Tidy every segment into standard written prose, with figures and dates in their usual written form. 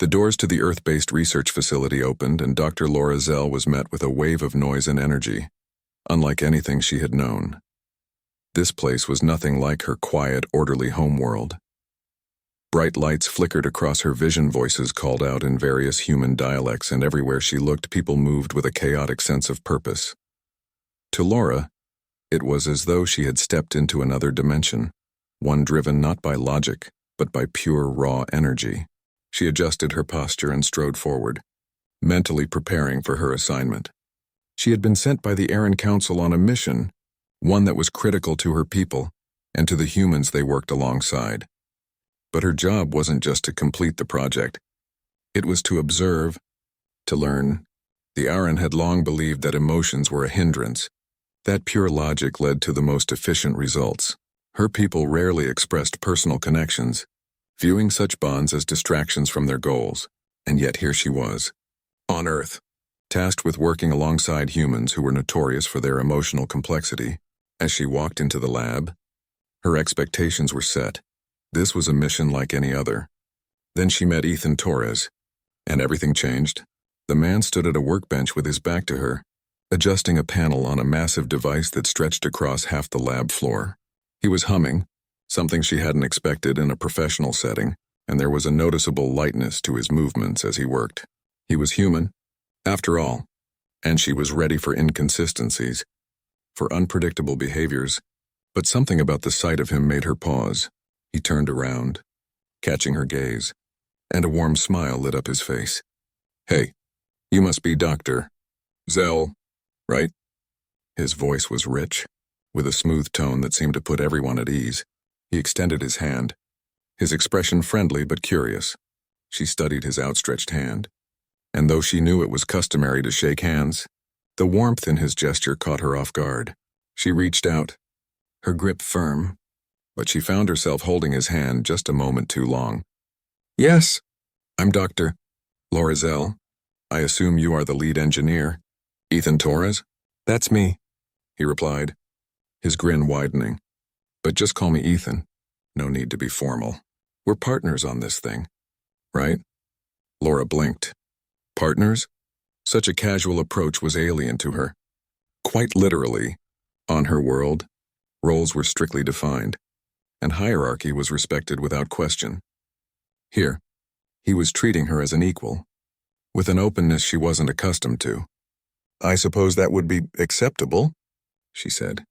The doors to the Earth-based research facility opened, and Dr. Laura Zell was met with a wave of noise and energy, unlike anything she had known. This place was nothing like her quiet, orderly homeworld. Bright lights flickered across her vision, voices called out in various human dialects, and everywhere she looked, people moved with a chaotic sense of purpose. To Laura, it was as though she had stepped into another dimension, one driven not by logic, but by pure, raw energy. She adjusted her posture and strode forward, mentally preparing for her assignment. She had been sent by the Aran Council on a mission, one that was critical to her people and to the humans they worked alongside. But her job wasn't just to complete the project. It was to observe, to learn. The Aran had long believed that emotions were a hindrance. That pure logic led to the most efficient results. Her people rarely expressed personal connections, viewing such bonds as distractions from their goals. And yet here she was, on Earth, tasked with working alongside humans who were notorious for their emotional complexity. As she walked into the lab, her expectations were set. This was a mission like any other. Then she met Ethan Torres, and everything changed. The man stood at a workbench with his back to her, adjusting a panel on a massive device that stretched across half the lab floor. He was humming, something she hadn't expected in a professional setting, and there was a noticeable lightness to his movements as he worked. He was human, after all, and she was ready for inconsistencies, for unpredictable behaviors, but something about the sight of him made her pause. He turned around, catching her gaze, and a warm smile lit up his face. "Hey, you must be Dr. Zell, right?" His voice was rich, with a smooth tone that seemed to put everyone at ease. He extended his hand, his expression friendly but curious. She studied his outstretched hand, and though she knew it was customary to shake hands, the warmth in his gesture caught her off guard. She reached out, her grip firm, but she found herself holding his hand just a moment too long. "Yes, I'm Dr. Laura Zell. I assume you are the lead engineer, Ethan Torres?" "That's me," he replied, his grin widening. "But just call me Ethan. No need to be formal. We're partners on this thing, right?" Laura blinked. Partners? Such a casual approach was alien to her. Quite literally, on her world, roles were strictly defined, and hierarchy was respected without question. Here, he was treating her as an equal, with an openness she wasn't accustomed to. "I suppose that would be acceptable," she said.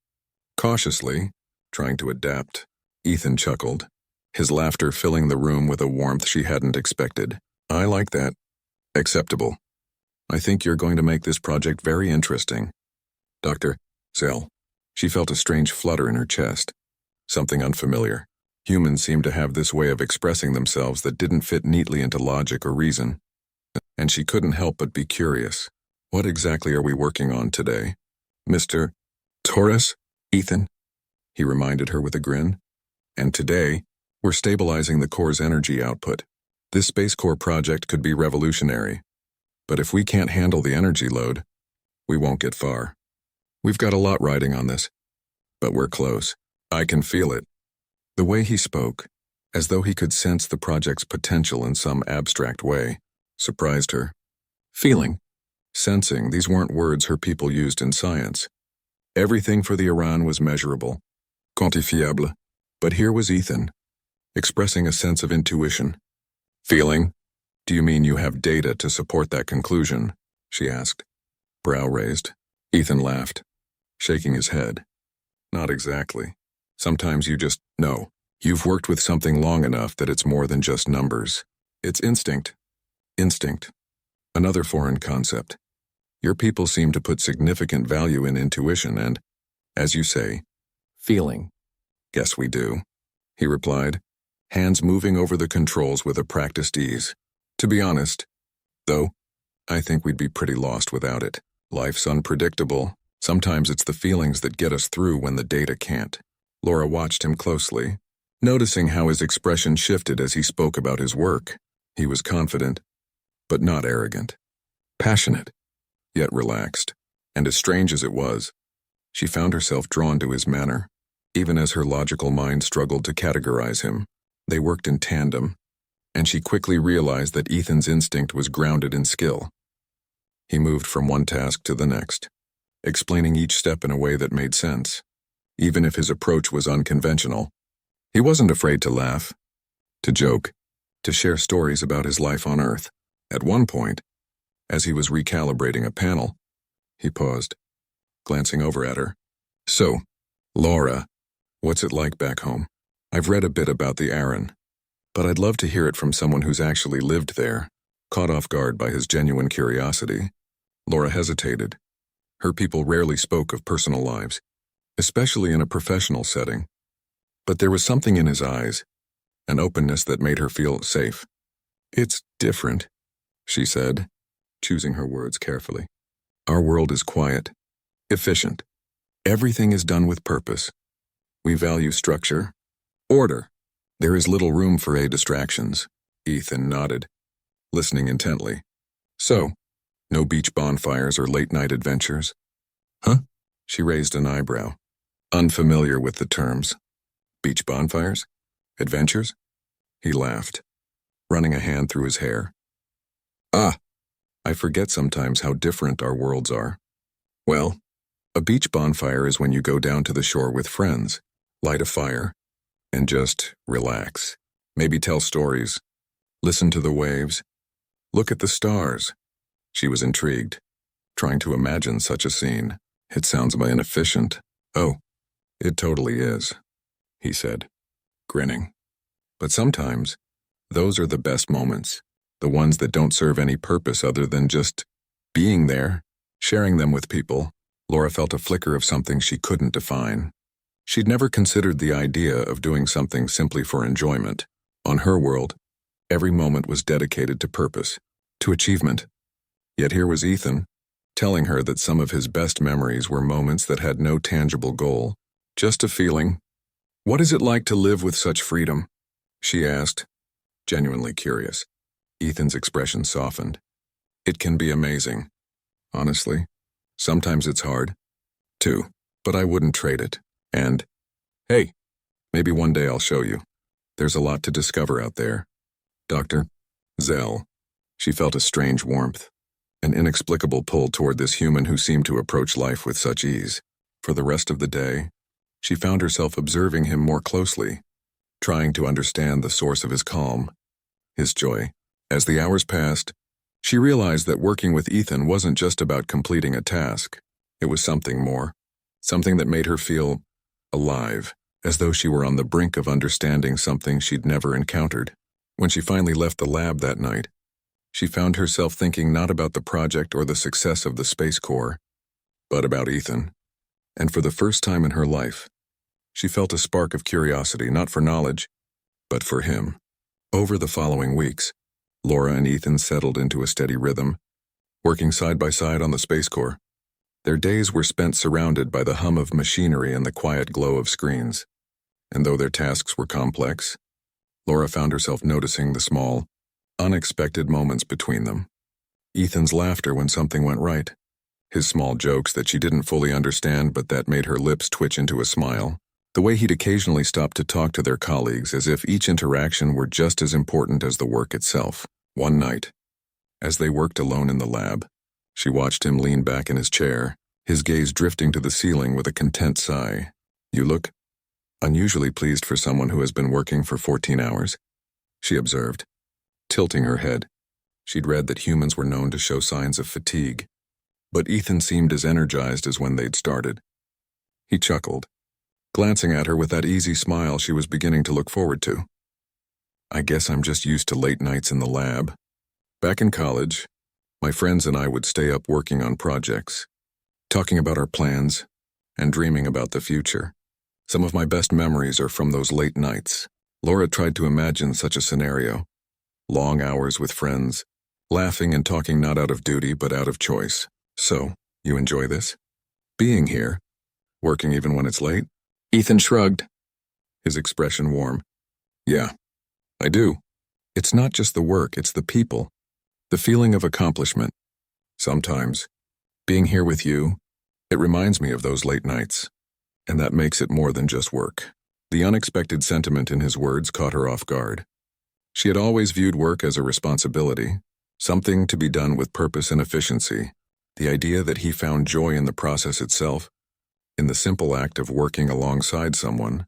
Cautiously, trying to adapt, Ethan chuckled, his laughter filling the room with a warmth she hadn't expected. "I like that. Acceptable. I think you're going to make this project very interesting. Dr. Zell." She felt a strange flutter in her chest, something unfamiliar. Humans seemed to have this way of expressing themselves that didn't fit neatly into logic or reason, and she couldn't help but be curious. "What exactly are we working on today, Mr. Torres?" "Ethan," he reminded her with a grin. "And today, we're stabilizing the core's energy output. This Space Core project could be revolutionary, but if we can't handle the energy load, we won't get far. We've got a lot riding on this, but we're close. I can feel it." The way he spoke, as though he could sense the project's potential in some abstract way, surprised her. Feeling, sensing, these weren't words her people used in science. Everything for the Aran was measurable, quantifiable, but here was Ethan, expressing a sense of intuition. "Feeling? Do you mean you have data to support that conclusion?" she asked, brow raised. Ethan laughed, shaking his head. "Not exactly. Sometimes you just know. You've worked with something long enough that it's more than just numbers. It's instinct. Instinct. Another foreign concept. Your people seem to put significant value in intuition and, as you say, feeling." "Guess we do," he replied, hands moving over the controls with a practiced ease. "To be honest, though, I think we'd be pretty lost without it. Life's unpredictable. Sometimes it's the feelings that get us through when the data can't." Laura watched him closely, noticing how his expression shifted as he spoke about his work. He was confident, but not arrogant. Passionate, yet relaxed. And as strange as it was, she found herself drawn to his manner, even as her logical mind struggled to categorize him. They worked in tandem, and she quickly realized that Ethan's instinct was grounded in skill. He moved from one task to the next, explaining each step in a way that made sense, even if his approach was unconventional. He wasn't afraid to laugh, to joke, to share stories about his life on Earth. At one point, as he was recalibrating a panel, he paused, glancing over at her. "So, Laura, what's it like back home? I've read a bit about the Aran, but I'd love to hear it from someone who's actually lived there." Caught off guard by his genuine curiosity, Laura hesitated. Her people rarely spoke of personal lives, especially in a professional setting. But there was something in his eyes, an openness that made her feel safe. "It's different," she said, choosing her words carefully. "Our world is quiet, efficient. Everything is done with purpose. We value structure, order. There is little room for distractions." Ethan nodded, listening intently. "So, no beach bonfires or late-night adventures?" "Huh?" She raised an eyebrow, unfamiliar with the terms. "Beach bonfires? Adventures?" He laughed, running a hand through his hair. "Ah, I forget sometimes how different our worlds are. Well, a beach bonfire is when you go down to the shore with friends, light a fire, and just relax. Maybe tell stories, listen to the waves, look at the stars." She was intrigued, trying to imagine such a scene. "It sounds inefficient." "Oh, it totally is," he said, grinning. "But sometimes, those are the best moments, the ones that don't serve any purpose other than just being there, sharing them with people." Laura felt a flicker of something she couldn't define. She'd never considered the idea of doing something simply for enjoyment. On her world, every moment was dedicated to purpose, to achievement. Yet here was Ethan, telling her that some of his best memories were moments that had no tangible goal, just a feeling. "What is it like to live with such freedom?" she asked, genuinely curious. Ethan's expression softened. "It can be amazing. Honestly, sometimes it's hard, too, but I wouldn't trade it. And, hey, maybe one day I'll show you. There's a lot to discover out there." "Dr. Zell." She felt a strange warmth, an inexplicable pull toward this human who seemed to approach life with such ease. For the rest of the day, she found herself observing him more closely, trying to understand the source of his calm, his joy. As the hours passed, she realized that working with Ethan wasn't just about completing a task. It was something more, something that made her feel alive, as though she were on the brink of understanding something she'd never encountered. When she finally left the lab that night, she found herself thinking not about the project or the success of the Space Corps, but about Ethan. And for the first time in her life, she felt a spark of curiosity, not for knowledge, but for him. Over the following weeks, Laura and Ethan settled into a steady rhythm, working side by side on the Space Corps. Their days were spent surrounded by the hum of machinery and the quiet glow of screens. And though their tasks were complex, Laura found herself noticing the small, unexpected moments between them. Ethan's laughter when something went right, his small jokes that she didn't fully understand but that made her lips twitch into a smile, the way he'd occasionally stop to talk to their colleagues as if each interaction were just as important as the work itself. One night, as they worked alone in the lab, she watched him lean back in his chair, his gaze drifting to the ceiling with a content sigh. "You look unusually pleased for someone who has been working for 14 hours, she observed, tilting her head. She'd read that humans were known to show signs of fatigue, but Ethan seemed as energized as when they'd started. He chuckled, glancing at her with that easy smile she was beginning to look forward to. "I guess I'm just used to late nights in the lab. Back in college, my friends and I would stay up working on projects, talking about our plans, and dreaming about the future. Some of my best memories are from those late nights." Laura tried to imagine such a scenario. Long hours with friends, laughing and talking not out of duty but out of choice. "So, you enjoy this? Being here? Working even when it's late?" Ethan shrugged, his expression warm. "Yeah, I do. It's not just the work, it's the people, the feeling of accomplishment. Sometimes, being here with you, it reminds me of those late nights, and that makes it more than just work." The unexpected sentiment in his words caught her off guard. She had always viewed work as a responsibility, something to be done with purpose and efficiency. The idea that he found joy in the process itself, in the simple act of working alongside someone,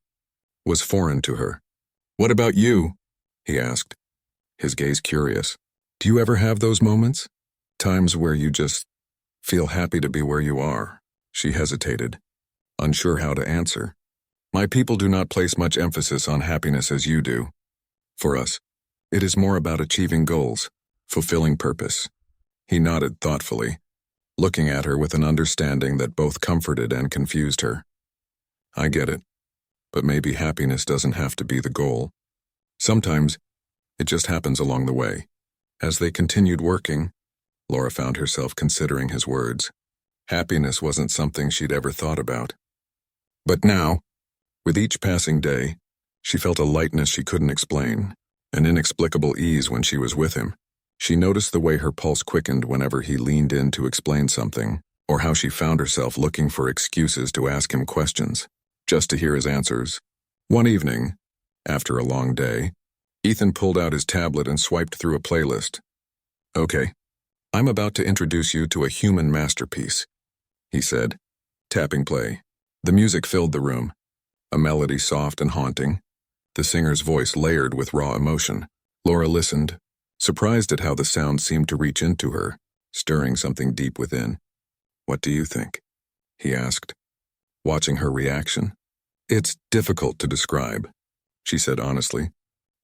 was foreign to her. "What about you?" he asked, his gaze curious. "Do you ever have those moments? Times where you just feel happy to be where you are?" She hesitated, unsure how to answer. "My people do not place much emphasis on happiness as you do. For us, it is more about achieving goals, fulfilling purpose." He nodded thoughtfully, looking at her with an understanding that both comforted and confused her. "I get it, but maybe happiness doesn't have to be the goal. Sometimes, it just happens along the way." As they continued working, Laura found herself considering his words. Happiness wasn't something she'd ever thought about. But now, with each passing day, she felt a lightness she couldn't explain, an inexplicable ease when she was with him. She noticed the way her pulse quickened whenever he leaned in to explain something, or how she found herself looking for excuses to ask him questions, just to hear his answers. One evening, after a long day, Ethan pulled out his tablet and swiped through a playlist. "Okay, I'm about to introduce you to a human masterpiece," he said, tapping play. The music filled the room, a melody soft and haunting, the singer's voice layered with raw emotion. Laura listened, surprised at how the sound seemed to reach into her, stirring something deep within. "What do you think?" he asked, watching her reaction. "It's difficult to describe," she said honestly.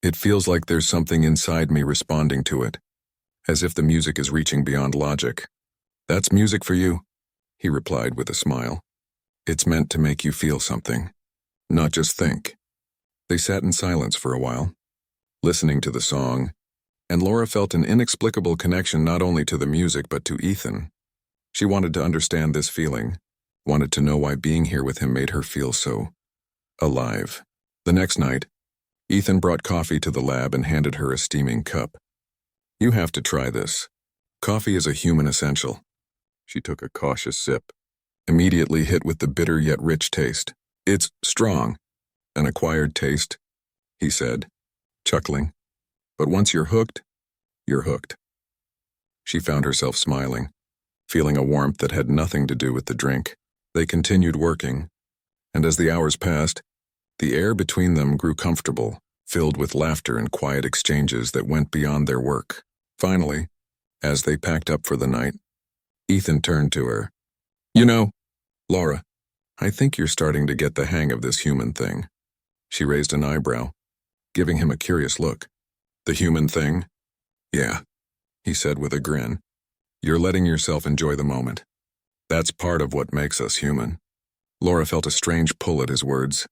"It feels like there's something inside me responding to it, as if the music is reaching beyond logic." "That's music for you," he replied with a smile. "It's meant to make you feel something, not just think." They sat in silence for a while, listening to the song, and Laura felt an inexplicable connection not only to the music but to Ethan. She wanted to understand this feeling, wanted to know why being here with him made her feel so alive. The next night, Ethan brought coffee to the lab and handed her a steaming cup. "You have to try this. Coffee is a human essential." She took a cautious sip, immediately hit with the bitter yet rich taste. "It's strong, an acquired taste," he said, chuckling. "But once you're hooked, you're hooked." She found herself smiling, feeling a warmth that had nothing to do with the drink. They continued working, and as the hours passed, the air between them grew comfortable, filled with laughter and quiet exchanges that went beyond their work. Finally, as they packed up for the night, Ethan turned to her. "You know, Laura, I think you're starting to get the hang of this human thing." She raised an eyebrow, giving him a curious look. "The human thing?" "Yeah," he said with a grin. "You're letting yourself enjoy the moment. That's part of what makes us human." Laura felt a strange pull at his words,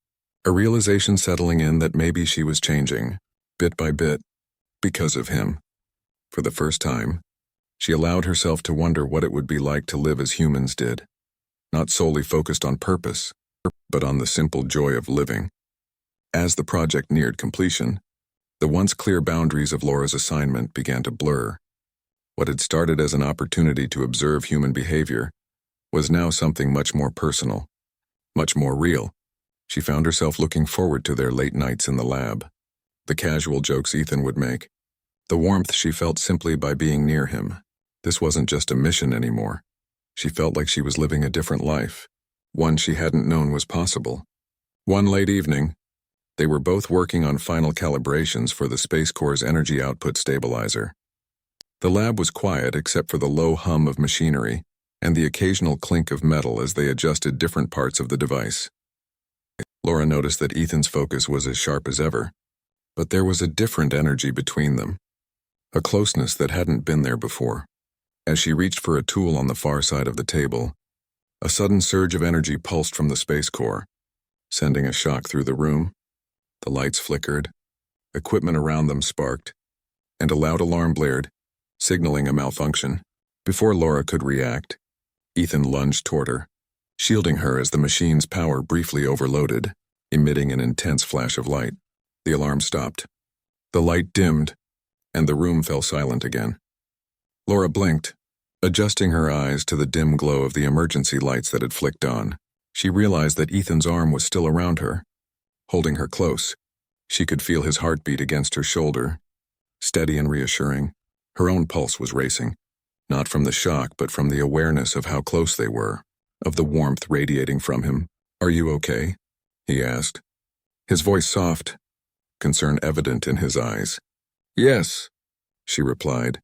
a realization settling in that maybe she was changing, bit by bit, because of him. For the first time, she allowed herself to wonder what it would be like to live as humans did, not solely focused on purpose, but on the simple joy of living. As the project neared completion, the once clear boundaries of Laura's assignment began to blur. What had started as an opportunity to observe human behavior was now something much more personal, much more real. She found herself looking forward to their late nights in the lab, the casual jokes Ethan would make, the warmth she felt simply by being near him. This wasn't just a mission anymore. She felt like she was living a different life, one she hadn't known was possible. One late evening, they were both working on final calibrations for the Space Corps' energy output stabilizer. The lab was quiet except for the low hum of machinery and the occasional clink of metal as they adjusted different parts of the device. Laura noticed that Ethan's focus was as sharp as ever, but there was a different energy between them, a closeness that hadn't been there before. As she reached for a tool on the far side of the table, a sudden surge of energy pulsed from the Space Corps, sending a shock through the room. The lights flickered, equipment around them sparked, and a loud alarm blared, signaling a malfunction. Before Laura could react, Ethan lunged toward her, shielding her as the machine's power briefly overloaded, emitting an intense flash of light. The alarm stopped. The light dimmed, and the room fell silent again. Laura blinked, adjusting her eyes to the dim glow of the emergency lights that had flicked on. She realized that Ethan's arm was still around her, holding her close. She could feel his heartbeat against her shoulder, steady and reassuring. Her own pulse was racing, not from the shock but from the awareness of how close they were, of the warmth radiating from him. "Are you okay?" he asked, his voice soft, concern evident in his eyes. "Yes," she replied,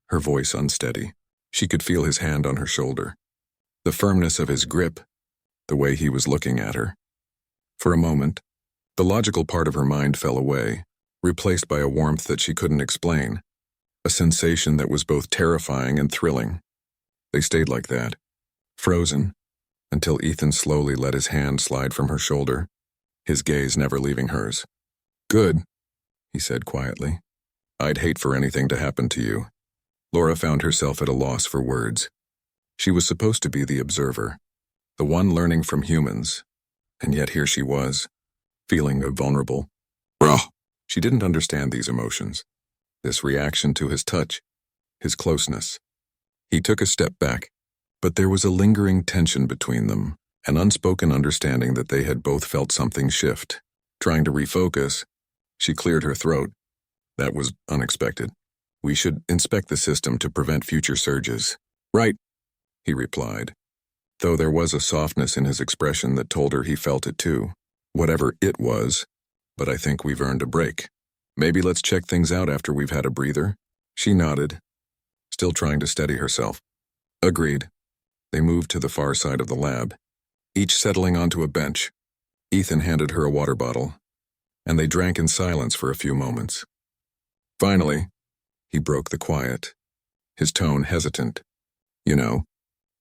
her voice unsteady. She could feel his hand on her shoulder, the firmness of his grip, the way he was looking at her. For a moment, the logical part of her mind fell away, replaced by a warmth that she couldn't explain, a sensation that was both terrifying and thrilling. They stayed like that, frozen, until Ethan slowly let his hand slide from her shoulder, his gaze never leaving hers. "Good," he said quietly. "I'd hate for anything to happen to you." Laura found herself at a loss for words. She was supposed to be the observer, the one learning from humans, and yet here she was, feeling vulnerable. Raw. She didn't understand these emotions, this reaction to his touch, his closeness. He took a step back, but there was a lingering tension between them, an unspoken understanding that they had both felt something shift. Trying to refocus, she cleared her throat. "That was unexpected. We should inspect the system to prevent future surges." "Right," he replied, though there was a softness in his expression that told her he felt it too. "Whatever it was, but I think we've earned a break. Maybe let's check things out after we've had a breather." She nodded, still trying to steady herself. "Agreed." They moved to the far side of the lab, each settling onto a bench. Ethan handed her a water bottle, and they drank in silence for a few moments. Finally, he broke the quiet, his tone hesitant. "You know,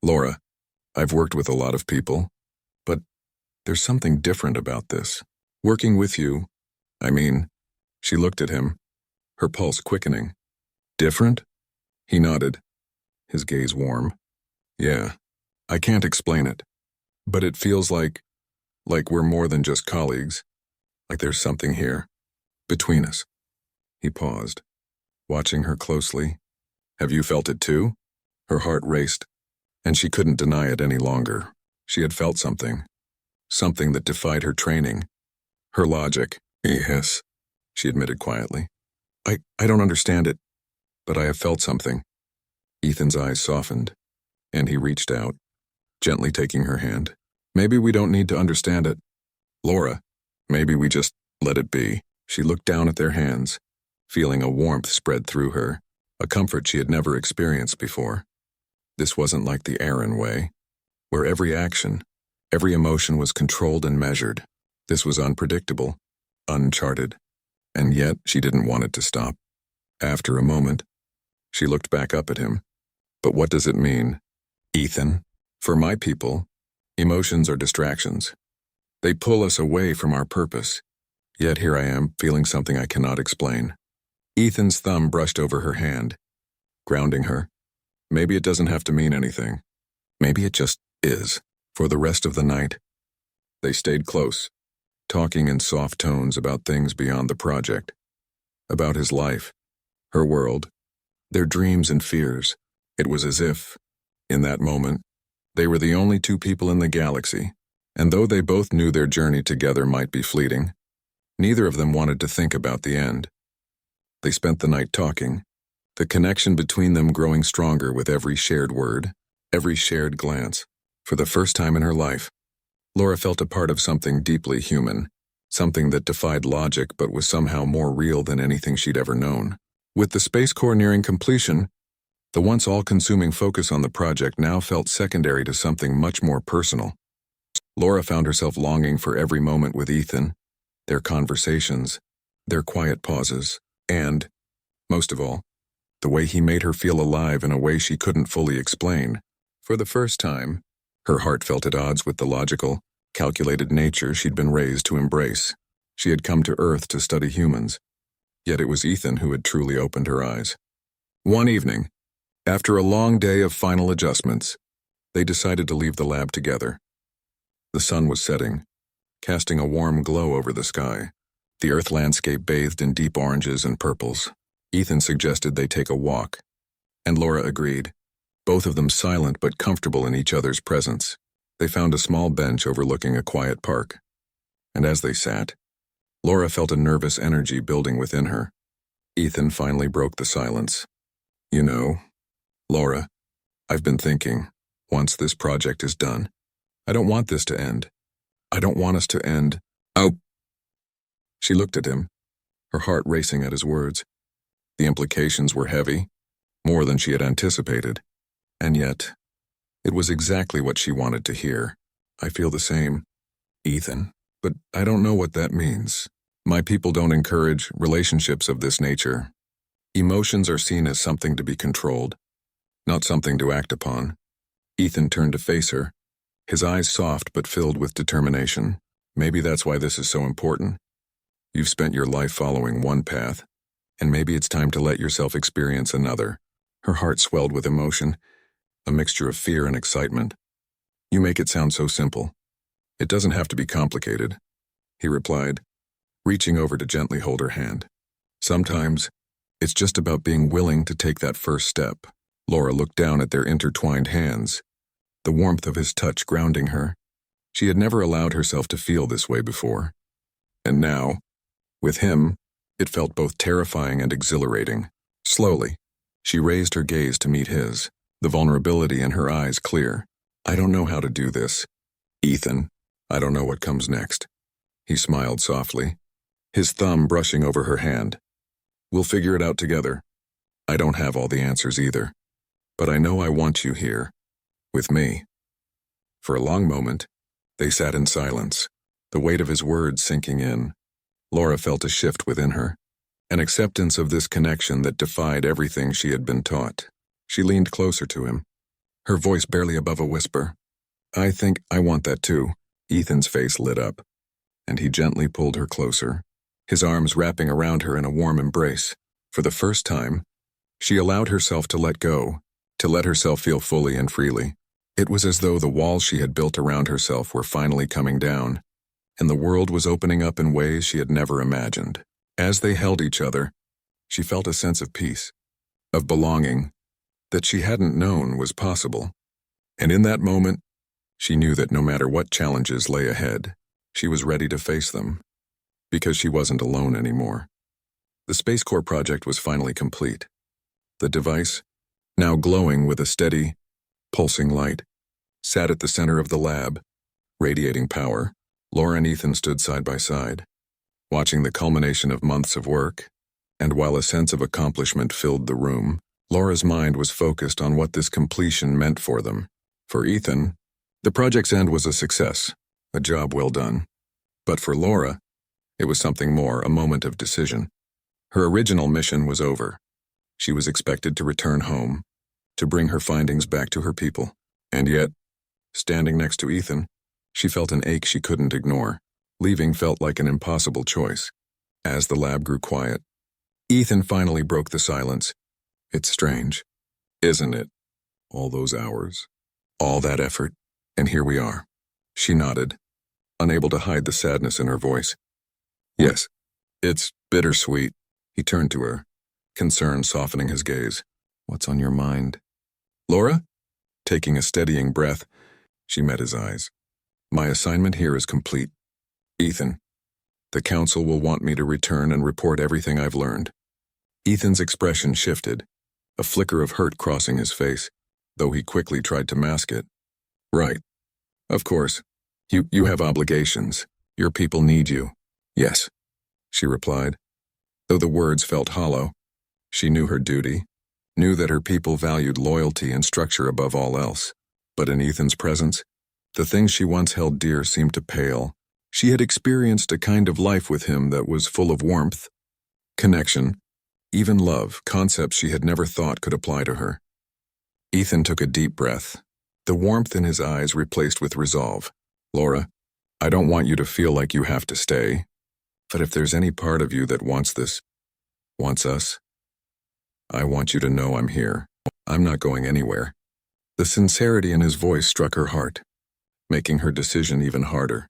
Laura, I've worked with a lot of people, but there's something different about this. Working with you, I mean," she looked at him, her pulse quickening. "Different?" He nodded, his gaze warm. "Yeah, I can't explain it, but it feels like we're more than just colleagues, like there's something here, between us." He paused, watching her closely. "Have you felt it too?" Her heart raced, and she couldn't deny it any longer. She had felt something that defied her training, her logic. "Yes," she admitted quietly. I don't understand it, but I have felt something." Ethan's eyes softened, and he reached out, gently taking her hand. "Maybe we don't need to understand it, Laura. Maybe we just let it be." She looked down at their hands, feeling a warmth spread through her, a comfort she had never experienced before. This wasn't like the Aaron way, where every action, every emotion was controlled and measured. This was unpredictable, uncharted, and yet she didn't want it to stop. After a moment, she looked back up at him. "But what does it mean, Ethan? For my people, emotions are distractions. They pull us away from our purpose. Yet here I am, feeling something I cannot explain." Ethan's thumb brushed over her hand, grounding her. "Maybe it doesn't have to mean anything. Maybe it just is." For the rest of the night, they stayed close, talking in soft tones about things beyond the project, about his life, her world, their dreams and fears. It was as if, in that moment, they were the only two people in the galaxy, and though they both knew their journey together might be fleeting, neither of them wanted to think about the end. They spent the night talking, the connection between them growing stronger with every shared word, every shared glance. For the first time in her life, Laura felt a part of something deeply human, something that defied logic but was somehow more real than anything she'd ever known. With the Space Corps nearing completion, the once all-consuming focus on the project now felt secondary to something much more personal. Laura found herself longing for every moment with Ethan, their conversations, their quiet pauses, and, most of all, the way he made her feel alive in a way she couldn't fully explain. For the first time, her heart felt at odds with the logical, calculated nature she'd been raised to embrace. She had come to Earth to study humans, yet it was Ethan who had truly opened her eyes. One evening, after a long day of final adjustments, they decided to leave the lab together. The sun was setting, casting a warm glow over the sky. The Earth landscape bathed in deep oranges and purples. Ethan suggested they take a walk, and Laura agreed, both of them silent but comfortable in each other's presence. They found a small bench overlooking a quiet park, and as they sat, Laura felt a nervous energy building within her. Ethan finally broke the silence. You know, Laura, I've been thinking, once this project is done, I don't want this to end. I don't want us to end. Oh! She looked at him, her heart racing at his words. The implications were heavy, more than she had anticipated. And yet, it was exactly what she wanted to hear. I feel the same, Ethan, but I don't know what that means. My people don't encourage relationships of this nature. Emotions are seen as something to be controlled, not something to act upon. Ethan turned to face her, his eyes soft but filled with determination. Maybe that's why this is so important. You've spent your life following one path, and maybe it's time to let yourself experience another. Her heart swelled with emotion, a mixture of fear and excitement. You make it sound so simple. It doesn't have to be complicated, he replied, reaching over to gently hold her hand. Sometimes, it's just about being willing to take that first step. Laura looked down at their intertwined hands, the warmth of his touch grounding her. She had never allowed herself to feel this way before. And now, with him, it felt both terrifying and exhilarating. Slowly, she raised her gaze to meet his, the vulnerability in her eyes clear. I don't know how to do this, Ethan. I don't know what comes next. He smiled softly, his thumb brushing over her hand. We'll figure it out together. I don't have all the answers either, but I know I want you here, with me. For a long moment, they sat in silence, the weight of his words sinking in. Laura felt a shift within her, an acceptance of this connection that defied everything she had been taught. She leaned closer to him, her voice barely above a whisper. I think I want that too. Ethan's face lit up, and he gently pulled her closer, his arms wrapping around her in a warm embrace. For the first time, she allowed herself to let go, to let herself feel fully and freely. It was as though the walls she had built around herself were finally coming down, and the world was opening up in ways she had never imagined. As they held each other, she felt a sense of peace, of belonging, that she hadn't known was possible. And in that moment, she knew that no matter what challenges lay ahead, she was ready to face them, because she wasn't alone anymore. The Space Corps project was finally complete. The device, now glowing with a steady, pulsing light, sat at the center of the lab, radiating power. Laura and Ethan stood side by side, watching the culmination of months of work, and while a sense of accomplishment filled the room, Laura's mind was focused on what this completion meant for them. For Ethan, the project's end was a success, a job well done. But for Laura, it was something more, a moment of decision. Her original mission was over. She was expected to return home, to bring her findings back to her people. And yet, standing next to Ethan, she felt an ache she couldn't ignore. Leaving felt like an impossible choice. As the lab grew quiet, Ethan finally broke the silence. It's strange, isn't it? All those hours, all that effort, and here we are. She nodded, unable to hide the sadness in her voice. Yes, it's bittersweet. He turned to her, concern softening his gaze. What's on your mind? Laura? Taking a steadying breath, she met his eyes. My assignment here is complete. Ethan, the council will want me to return and report everything I've learned. Ethan's expression shifted, a flicker of hurt crossing his face, though he quickly tried to mask it. Right. Of course. You have obligations. Your people need you. Yes, she replied. Though the words felt hollow, she knew her duty, knew that her people valued loyalty and structure above all else. But in Ethan's presence, the things she once held dear seemed to pale. She had experienced a kind of life with him that was full of warmth, connection, even love, concepts she had never thought could apply to her. Ethan took a deep breath, the warmth in his eyes replaced with resolve. Laura, I don't want you to feel like you have to stay, but if there's any part of you that wants this, wants us, I want you to know I'm here. I'm not going anywhere. The sincerity in his voice struck her heart, making her decision even harder.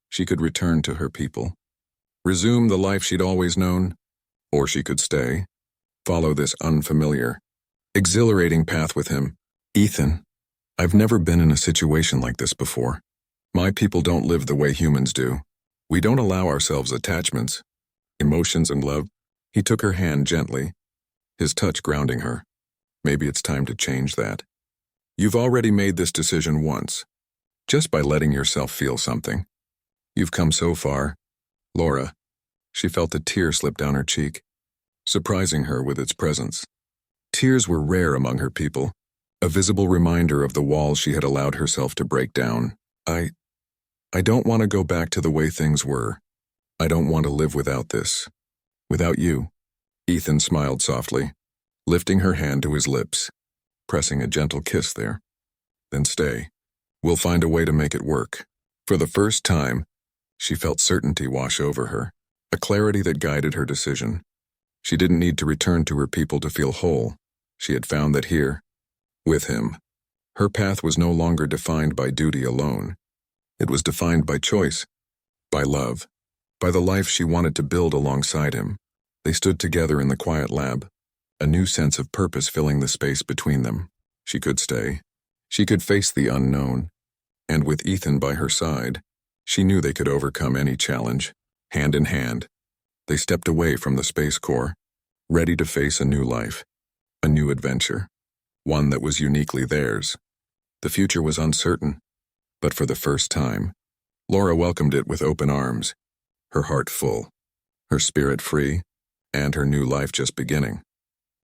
She could return to her people, resume the life she'd always known, or she could stay, follow this unfamiliar, exhilarating path with him. Ethan, I've never been in a situation like this before. My people don't live the way humans do. We don't allow ourselves attachments, emotions and love. He took her hand gently, his touch grounding her. Maybe it's time to change that. You've already made this decision once, just by letting yourself feel something. You've come so far, Laura. She felt a tear slip down her cheek, surprising her with its presence. Tears were rare among her people, a visible reminder of the walls she had allowed herself to break down. I don't want to go back to the way things were. I don't want to live without this. Without you. Ethan smiled softly, lifting her hand to his lips, pressing a gentle kiss there. Then stay. We'll find a way to make it work. For the first time, she felt certainty wash over her, a clarity that guided her decision. She didn't need to return to her people to feel whole. She had found that here, with him, her path was no longer defined by duty alone. It was defined by choice, by love, by the life she wanted to build alongside him. They stood together in the quiet lab, a new sense of purpose filling the space between them. She could stay. She could face the unknown. And with Ethan by her side, she knew they could overcome any challenge. Hand in hand, they stepped away from the Space Corps, ready to face a new life, a new adventure, one that was uniquely theirs. The future was uncertain, but for the first time, Laura welcomed it with open arms, her heart full, her spirit free, and her new life just beginning.